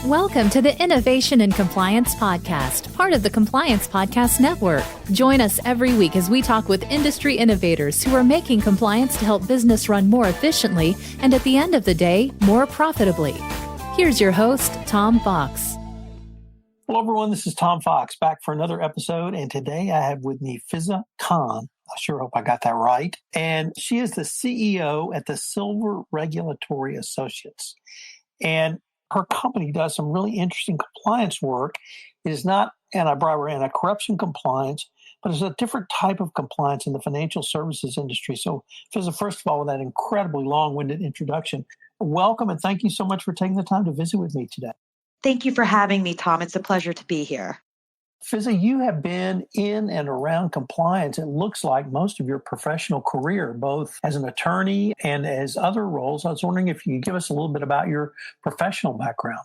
Welcome to the Innovation and Compliance Podcast, part of the Compliance Podcast Network. Join us every week as we talk with industry innovators who are making compliance to help business run more efficiently and at the end of the day, more profitably. Here's your host, Tom Fox. Hello, everyone. This is Tom Fox back for another episode. And today I have with me Fizza Khan. I sure hope I got that right. And she is the CEO at the Silver Regulatory Associates. And her company does some really interesting compliance work. It is not anti-bribery, anti-corruption compliance, but it's a different type of compliance in the financial services industry. So, Fizza, first of all, with that incredibly long-winded introduction, welcome and thank you so much for taking the time to visit with me today. Thank you for having me, Tom. It's a pleasure to be here. Fizza, you have been in and around compliance, it looks like, most of your professional career, both as an attorney and as other roles. I was wondering if you could give us a little bit about your professional background.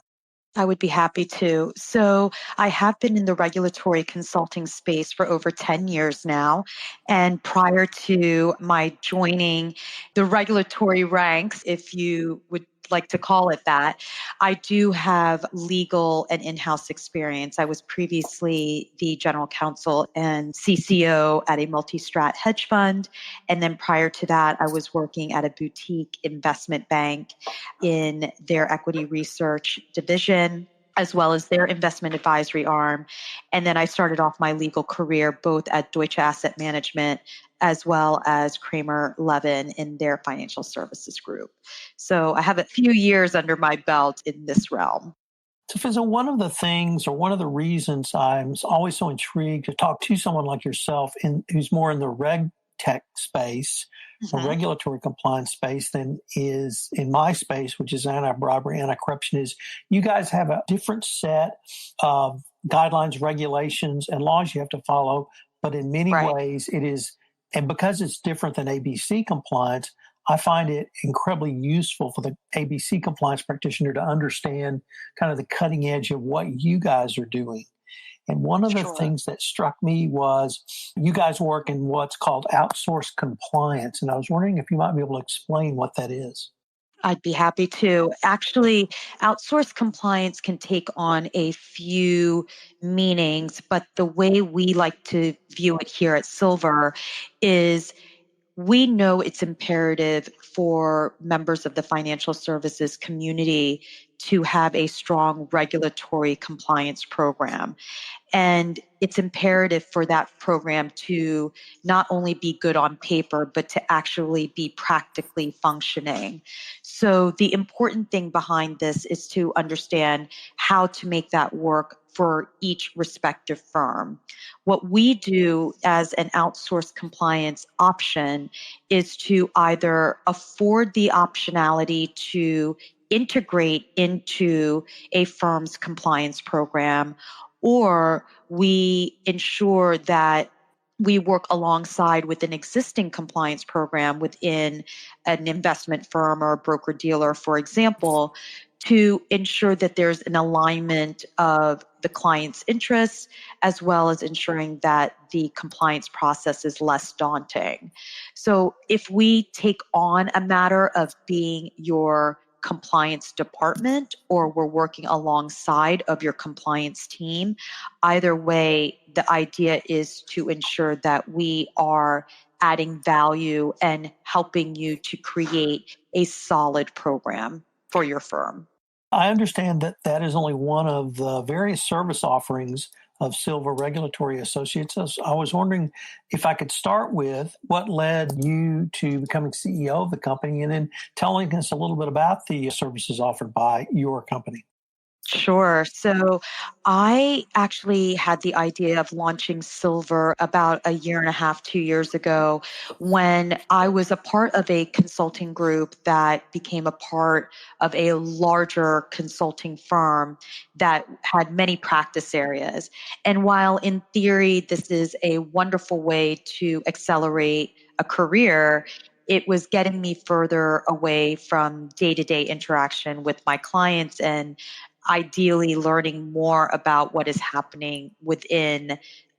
I would be happy to. So I have been in the regulatory consulting space for over 10 years now. And prior to my joining the regulatory ranks, if you would like to call it that, I do have legal and in-house experience. I was previously the general counsel and CCO at a multi-strat hedge fund. And then prior to that, I was working at a boutique investment bank in their equity research division, as well as their investment advisory arm. And then I started off my legal career both at Deutsche Asset Management as well as Kramer Levin in their financial services group. So I have a few years under my belt in this realm. So, Fizza, one of the things or one of the reasons I'm always so intrigued to talk to someone like yourself who's more in the reg tech space, the regulatory compliance space, than is in my space, which is anti-bribery, anti-corruption, is you guys have a different set of guidelines, regulations, and laws you have to follow. But in many ways, it is, and because it's different than ABC compliance, I find it incredibly useful for the ABC compliance practitioner to understand kind of the cutting edge of what you guys are doing. And one of the things that struck me was you guys work in what's called outsourced compliance. And I was wondering if you might be able to explain what that is. I'd be happy to. Actually, outsourced compliance can take on a few meanings, but the way we like to view it here at Silver is we know it's imperative for members of the financial services community to have a strong regulatory compliance program. And it's imperative for that program to not only be good on paper, but to actually be practically functioning. So the important thing behind this is to understand how to make that work for each respective firm. What we do as an outsourced compliance option is to either afford the optionality to integrate into a firm's compliance program, or we ensure that we work alongside with an existing compliance program within an investment firm or a broker-dealer, for example, to ensure that there's an alignment of the client's interests, as well as ensuring that the compliance process is less daunting. So if we take on a matter of being your compliance department or we're working alongside of your compliance team, either way, the idea is to ensure that we are adding value and helping you to create a solid program for your firm. I understand that that is only one of the various service offerings of Silver Regulatory Associates. I was wondering if I could start with what led you to becoming CEO of the company and then telling us a little bit about the services offered by your company. Sure. So I actually had the idea of launching Silver about a year and a half, 2 years ago, when I was a part of a consulting group that became a part of a larger consulting firm that had many practice areas. And while in theory, this is a wonderful way to accelerate a career, it was getting me further away from day-to-day interaction with my clients and ideally learning more about what is happening within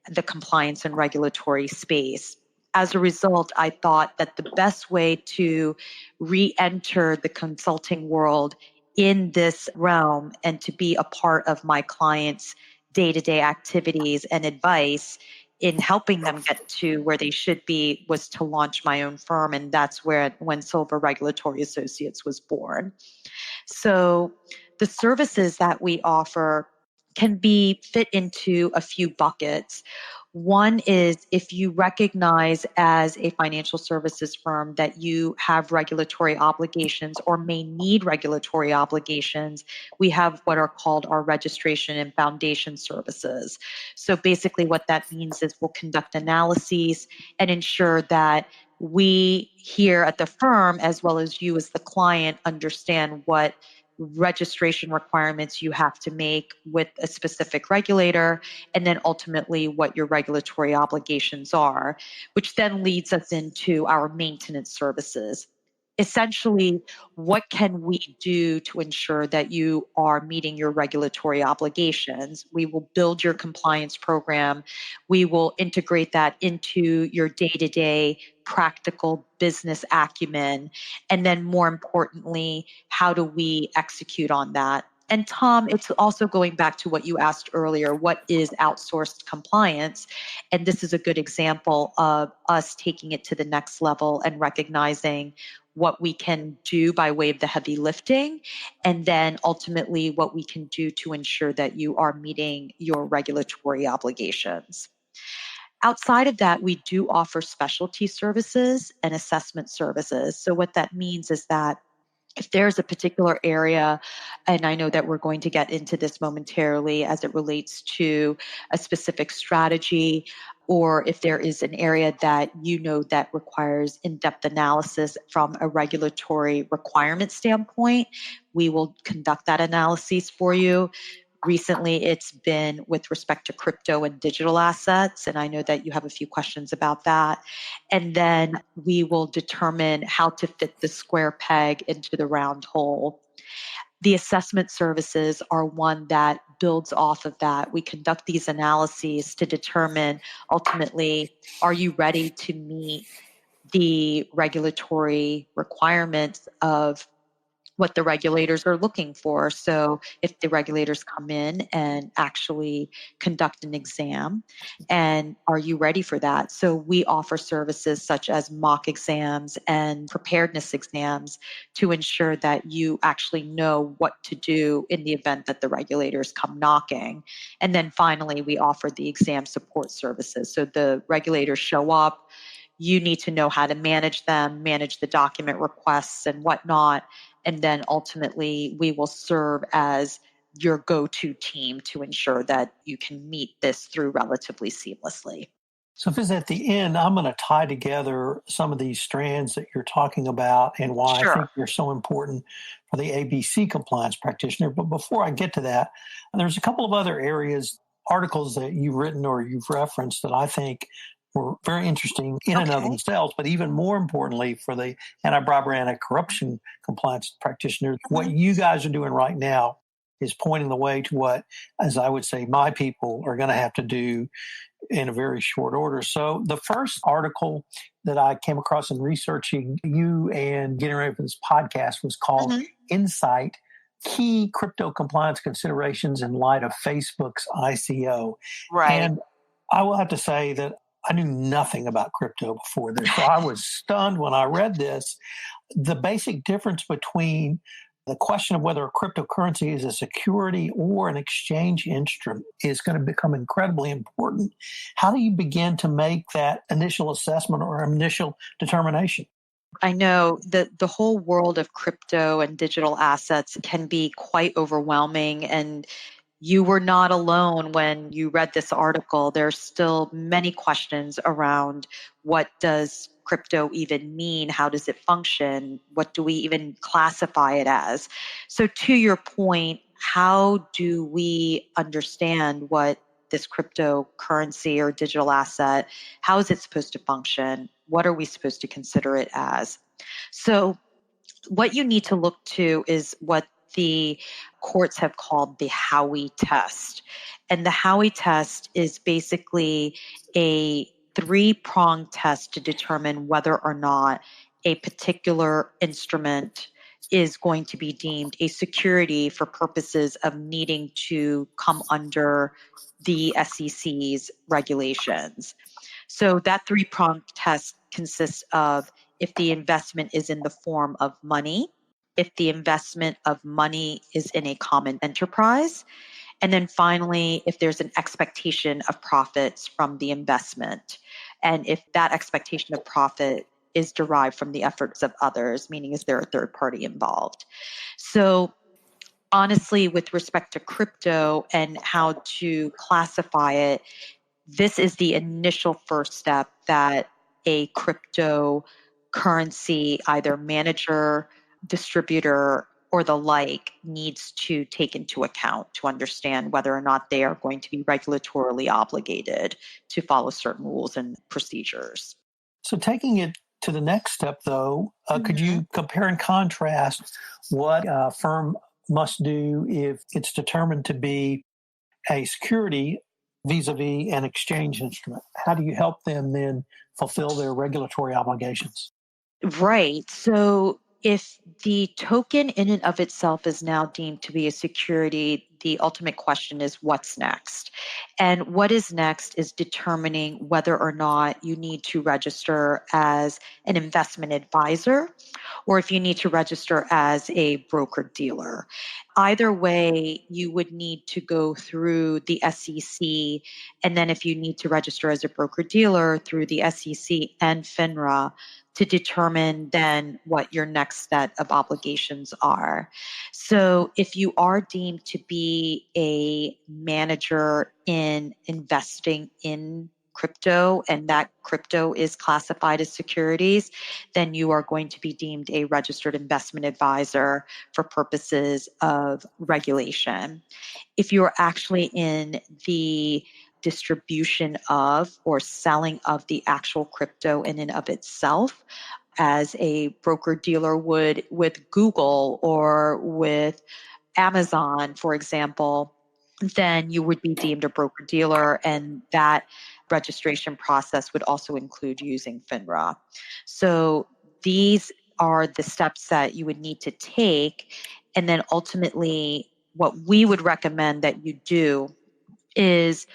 the compliance and regulatory space. As a result, I thought that the best way to re-enter the consulting world in this realm and to be a part of my clients' day-to-day activities and advice in helping them get to where they should be was to launch my own firm. And that's when Silver Regulatory Associates was born. So the services that we offer can be fit into a few buckets. One is if you recognize as a financial services firm that you have regulatory obligations or may need regulatory obligations, we have what are called our registration and foundation services. So basically what that means is we'll conduct analyses and ensure that we here at the firm, as well as you as the client, understand what registration requirements you have to make with a specific regulator, and then ultimately what your regulatory obligations are, which then leads us into our maintenance services. Essentially, what can we do to ensure that you are meeting your regulatory obligations? We will build your compliance program. We will integrate that into your day-to-day practical business acumen. And then more importantly, how do we execute on that? And Tom, it's also going back to what you asked earlier, what is outsourced compliance? And this is a good example of us taking it to the next level and recognizing what we can do by way of the heavy lifting, and then ultimately what we can do to ensure that you are meeting your regulatory obligations. Outside of that, we do offer specialty services and assessment services. So what that means is that if there's a particular area, and I know that we're going to get into this momentarily as it relates to a specific strategy, or if there is an area that you know that requires in-depth analysis from a regulatory requirement standpoint, we will conduct that analysis for you. Recently, it's been with respect to crypto and digital assets, and I know that you have a few questions about that. And then we will determine how to fit the square peg into the round hole. The assessment services are one that builds off of that. We conduct these analyses to determine ultimately, are you ready to meet the regulatory requirements of what the regulators are looking for. So if the regulators come in and actually conduct an exam, and are you ready for that? So we offer services such as mock exams and preparedness exams to ensure that you actually know what to do in the event that the regulators come knocking. And then finally, we offer the exam support services. So the regulators show up, you need to know how to manage them, manage the document requests and whatnot. And then ultimately, we will serve as your go-to team to ensure that you can meet this through relatively seamlessly. So, Fizz, at the end, I'm going to tie together some of these strands that you're talking about and why I think they're so important for the ABC compliance practitioner. But before I get to that, there's a couple of other areas, articles that you've written or you've referenced that I think were very interesting in and of themselves, but even more importantly for the anti-bribery, anti-corruption compliance practitioner, what you guys are doing right now is pointing the way to what, as I would say, my people are going to have to do in a very short order. So the first article that I came across in researching you and getting ready for this podcast was called Insight, Key Crypto Compliance Considerations in Light of Facebook's ICO. Right. And I will have to say that I knew nothing about crypto before this. So I was stunned when I read this. The basic difference between the question of whether a cryptocurrency is a security or an exchange instrument is going to become incredibly important. How do you begin to make that initial assessment or initial determination? I know that the whole world of crypto and digital assets can be quite overwhelming, and you were not alone when you read this article. There's still many questions around what does crypto even mean? How does it function? What do we even classify it as? So to your point, how do we understand what this cryptocurrency or digital asset, how is it supposed to function? What are we supposed to consider it as? So what you need to look to is what the courts have called the Howey test. And the Howey test is basically a three-pronged test to determine whether or not a particular instrument is going to be deemed a security for purposes of needing to come under the SEC's regulations. So that three-pronged test consists of if the investment is in the form of money, if the investment of money is in a common enterprise, and then finally, if there's an expectation of profits from the investment, and if that expectation of profit is derived from the efforts of others, meaning is there a third party involved? So honestly, with respect to crypto and how to classify it, this is the initial first step that a cryptocurrency, either manager, distributor, or the like, needs to take into account to understand whether or not they are going to be regulatorily obligated to follow certain rules and procedures. So taking it to the next step, though, could you compare and contrast what a firm must do if it's determined to be a security vis-a-vis an exchange instrument? How do you help them then fulfill their regulatory obligations? Right. So if the token in and of itself is now deemed to be a security, the ultimate question is what's next? And what is next is determining whether or not you need to register as an investment advisor or if you need to register as a broker dealer. Either way, you would need to go through the SEC. And then if you need to register as a broker dealer through the SEC and FINRA to determine then what your next set of obligations are. So if you are deemed to be a manager in investing in crypto and that crypto is classified as securities, then you are going to be deemed a registered investment advisor for purposes of regulation. If you're actually in the distribution of or selling of the actual crypto in and of itself, as a broker dealer would with Google or with Amazon, for example, then you would be deemed a broker dealer, and that registration process would also include using FINRA. So these are the steps that you would need to take. And then ultimately, what we would recommend that you do is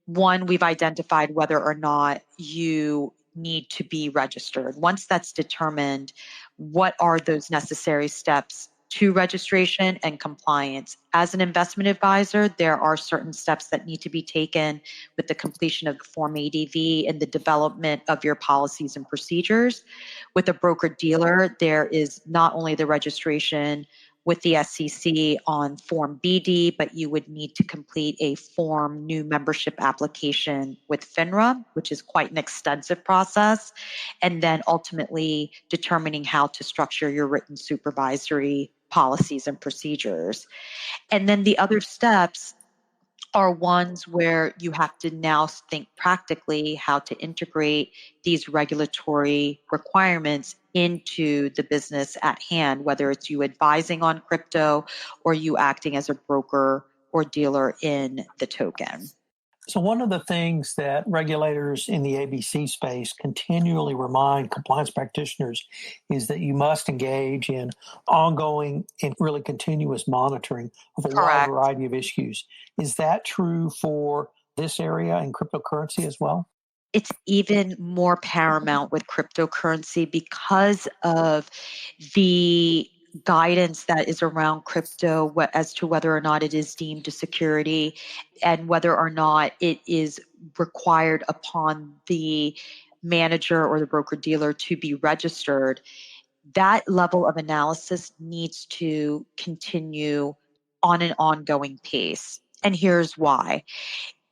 one, we've identified whether or not you need to be registered. Once that's determined, what are those necessary steps to registration and compliance? As an investment advisor, there are certain steps that need to be taken with the completion of the Form ADV and the development of your policies and procedures. With a broker dealer, there is not only the registration with the SEC on Form BD, but you would need to complete a Form New Membership application with FINRA, which is quite an extensive process, and then ultimately determining how to structure your written supervisory policies and procedures. And then the other steps are ones where you have to now think practically how to integrate these regulatory requirements into the business at hand, whether it's you advising on crypto or you acting as a broker or dealer in the token. So one of the things that regulators in the ABC space continually remind compliance practitioners is that you must engage in ongoing and really continuous monitoring of a wide Correct. variety of issues. Is that true for this area in cryptocurrency as well? It's even more paramount with cryptocurrency because of the guidance that is around crypto as to whether or not it is deemed a security and whether or not it is required upon the manager or the broker dealer to be registered. That level of analysis needs to continue on an ongoing pace. And here's why.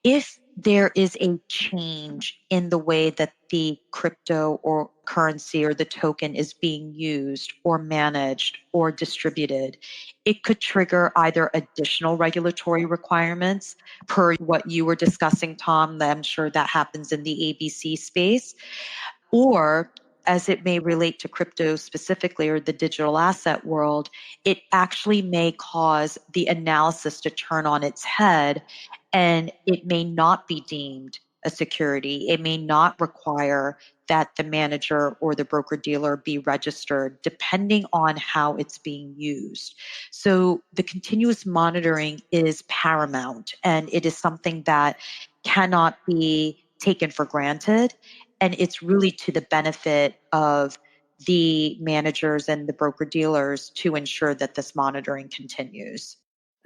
If there is a change in the way that the crypto or currency or the token is being used or managed or distributed, it could trigger either additional regulatory requirements per what you were discussing, Tom. I'm sure that happens in the ABC space, or as it may relate to crypto specifically or the digital asset world, it actually may cause the analysis to turn on its head and it may not be deemed a security. It may not require that the manager or the broker dealer be registered, depending on how it's being used. So the continuous monitoring is paramount, and it is something that cannot be taken for granted. And it's really to the benefit of the managers and the broker dealers to ensure that this monitoring continues.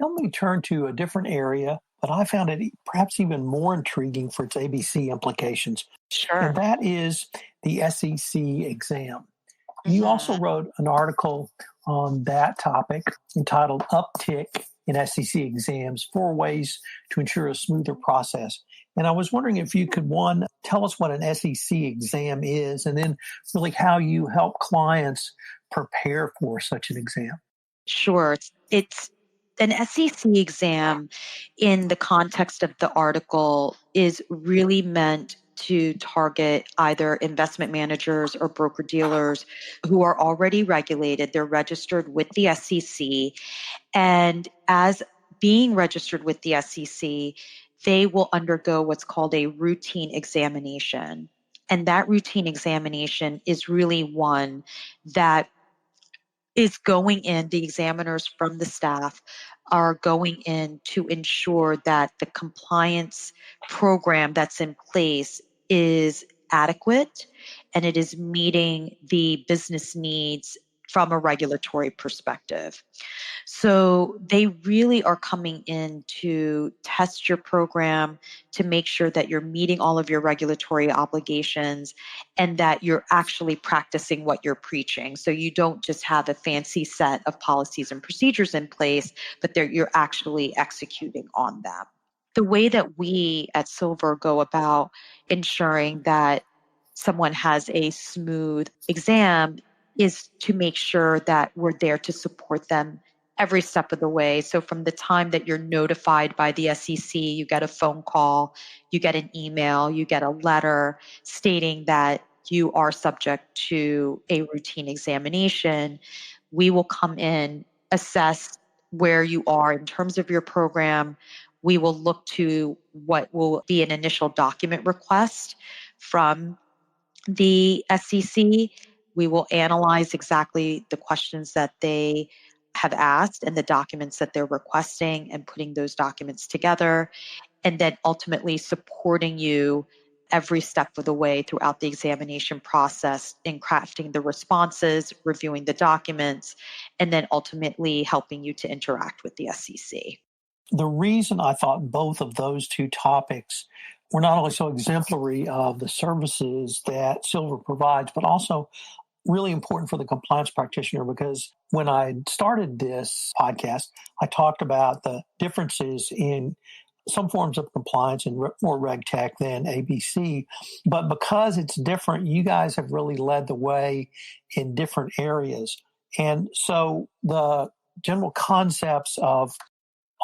Let me turn to a different area, but I found it perhaps even more intriguing for its ABC implications, and Sure. that is the SEC exam. You also Mhm. wrote an article on that topic entitled Uptick in SEC Exams, Four Ways to Ensure a Smoother Process. And I was wondering if you could, one, tell us what an SEC exam is, and then really how you help clients prepare for such an exam. Sure. It's an SEC exam in the context of the article is really meant to target either investment managers or broker dealers who are already regulated. They're registered with the SEC. And as being registered with the SEC, they will undergo what's called a routine examination. And that routine examination is really one that is going in, the examiners from the staff are going in to ensure that the compliance program that's in place is adequate and it is meeting the business needs from a regulatory perspective. So they really are coming in to test your program to make sure that you're meeting all of your regulatory obligations and that you're actually practicing what you're preaching. So you don't just have a fancy set of policies and procedures in place, but you're actually executing on them. The way that we at Silver go about ensuring that someone has a smooth exam is to make sure that we're there to support them every step of the way. So from the time that you're notified by the SEC, you get a phone call, you get an email, you get a letter stating that you are subject to a routine examination, we will come in, assess where you are in terms of your program. We will look to what will be an initial document request from the SEC. We will analyze exactly the questions that they have asked and the documents that they're requesting and putting those documents together, and then ultimately supporting you every step of the way throughout the examination process in crafting the responses, reviewing the documents, and then ultimately helping you to interact with the SEC. The reason I thought both of those two topics were not only so exemplary of the services that Silver provides, but also really important for the compliance practitioner, because when I started this podcast, I talked about the differences in some forms of compliance and more reg tech than ABC. But because it's different, you guys have really led the way in different areas. And so the general concepts of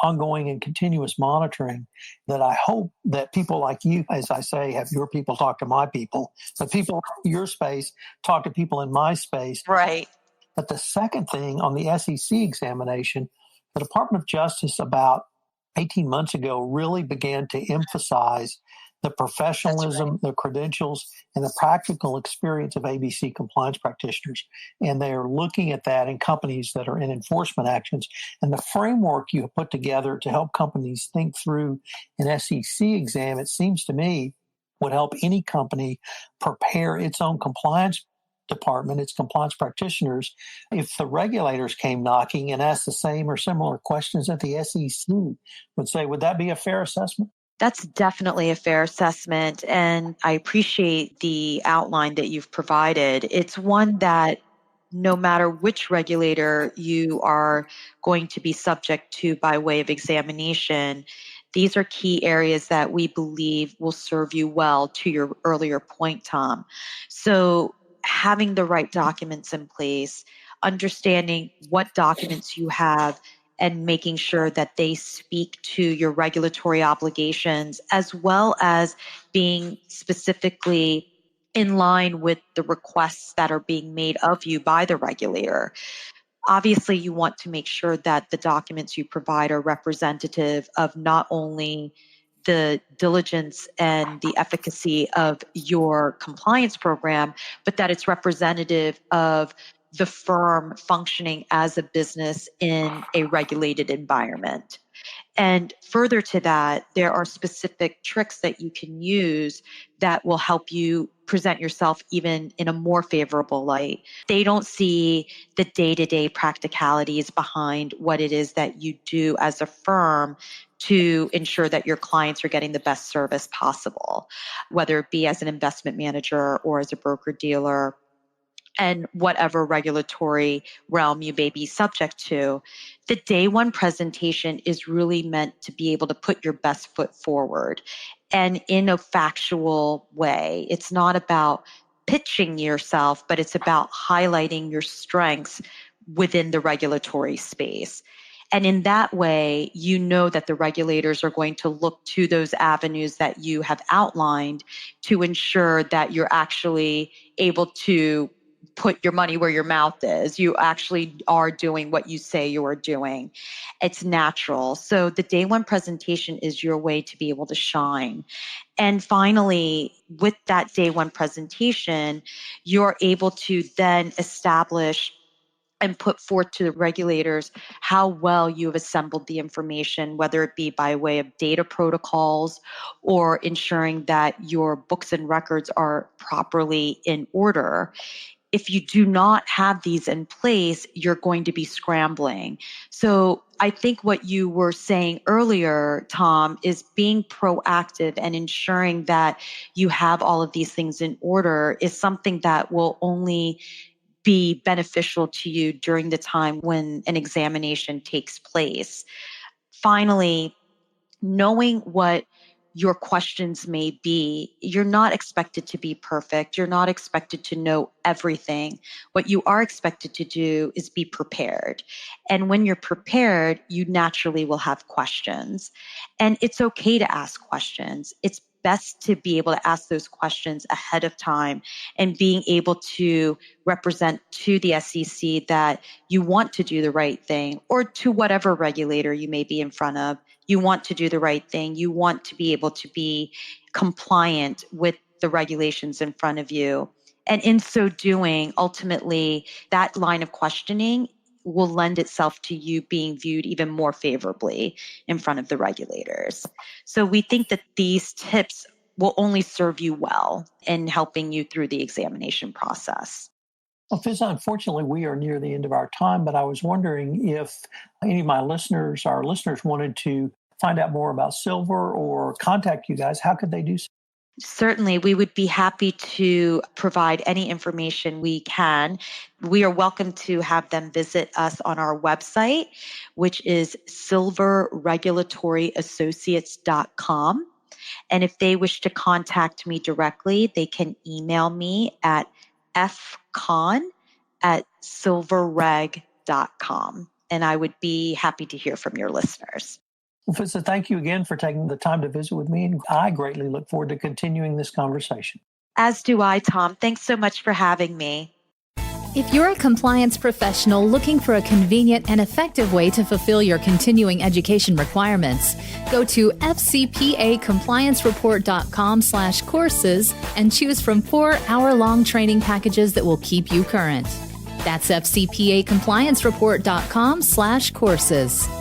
ongoing and continuous monitoring that I hope that people like you, as I say, have your people talk to my people, but people in your space talk to people in my space. Right. But the second thing on the SEC examination, the Department of Justice about 18 months ago really began to emphasize the That's right. professionalism, the credentials, and the practical experience of ABC compliance practitioners. And they are looking at that in companies that are in enforcement actions. And the framework you have put together to help companies think through an SEC exam, it seems to me, would help any company prepare its own compliance department, its compliance practitioners, if the regulators came knocking and asked the same or similar questions that the SEC would say. Would that be a fair assessment? That's definitely a fair assessment. And I appreciate the outline that you've provided. It's one that no matter which regulator you are going to be subject to by way of examination, these are key areas that we believe will serve you well, to your earlier point, Tom. So, having the right documents in place, understanding what documents you have, and making sure that they speak to your regulatory obligations, as well as being specifically in line with the requests that are being made of you by the regulator. Obviously, you want to make sure that the documents you provide are representative of not only the diligence and the efficacy of your compliance program, but that it's representative of the firm functioning as a business in a regulated environment. And further to that, there are specific tricks that you can use that will help you present yourself even in a more favorable light. They don't see the day-to-day practicalities behind what it is that you do as a firm to ensure that your clients are getting the best service possible, whether it be as an investment manager or as a broker-dealer, and whatever regulatory realm you may be subject to. The day one presentation is really meant to be able to put your best foot forward and in a factual way. It's not about pitching yourself, but it's about highlighting your strengths within the regulatory space. And in that way, you know that the regulators are going to look to those avenues that you have outlined to ensure that you're actually able to put your money where your mouth is. You actually are doing what you say you are doing. It's natural. So the day one presentation is your way to be able to shine. And finally, with that day one presentation, you're able to then establish and put forth to the regulators how well you have assembled the information, whether it be by way of data protocols or ensuring that your books and records are properly in order. If you do not have these in place, you're going to be scrambling. So I think what you were saying earlier, Tom, is being proactive and ensuring that you have all of these things in order is something that will only be beneficial to you during the time when an examination takes place. Finally, knowing what your questions may be, you're not expected to be perfect. You're not expected to know everything. What you are expected to do is be prepared. And when you're prepared, you naturally will have questions. And it's okay to ask questions. It's best to be able to ask those questions ahead of time and being able to represent to the SEC that you want to do the right thing, or to whatever regulator you may be in front of. You want to do the right thing. You want to be able to be compliant with the regulations in front of you. And in so doing, ultimately, that line of questioning will lend itself to you being viewed even more favorably in front of the regulators. So we think that these tips will only serve you well in helping you through the examination process. Well, Fizza, unfortunately, we are near the end of our time, but I was wondering if any of our listeners wanted to find out more about Silver or contact you guys, how could they do so? Certainly, we would be happy to provide any information we can. We are welcome to have them visit us on our website, which is silverregulatoryassociates.com. And if they wish to contact me directly, they can email me at fkhan@silverreg.com. And I would be happy to hear from your listeners. Well, Fizza, thank you again for taking the time to visit with me, and I greatly look forward to continuing this conversation. As do I, Tom. Thanks so much for having me. If you're a compliance professional looking for a convenient and effective way to fulfill your continuing education requirements, go to fcpacompliancereport.com/courses and choose from 4 hour-long training packages that will keep you current. That's fcpacompliancereport.com/courses.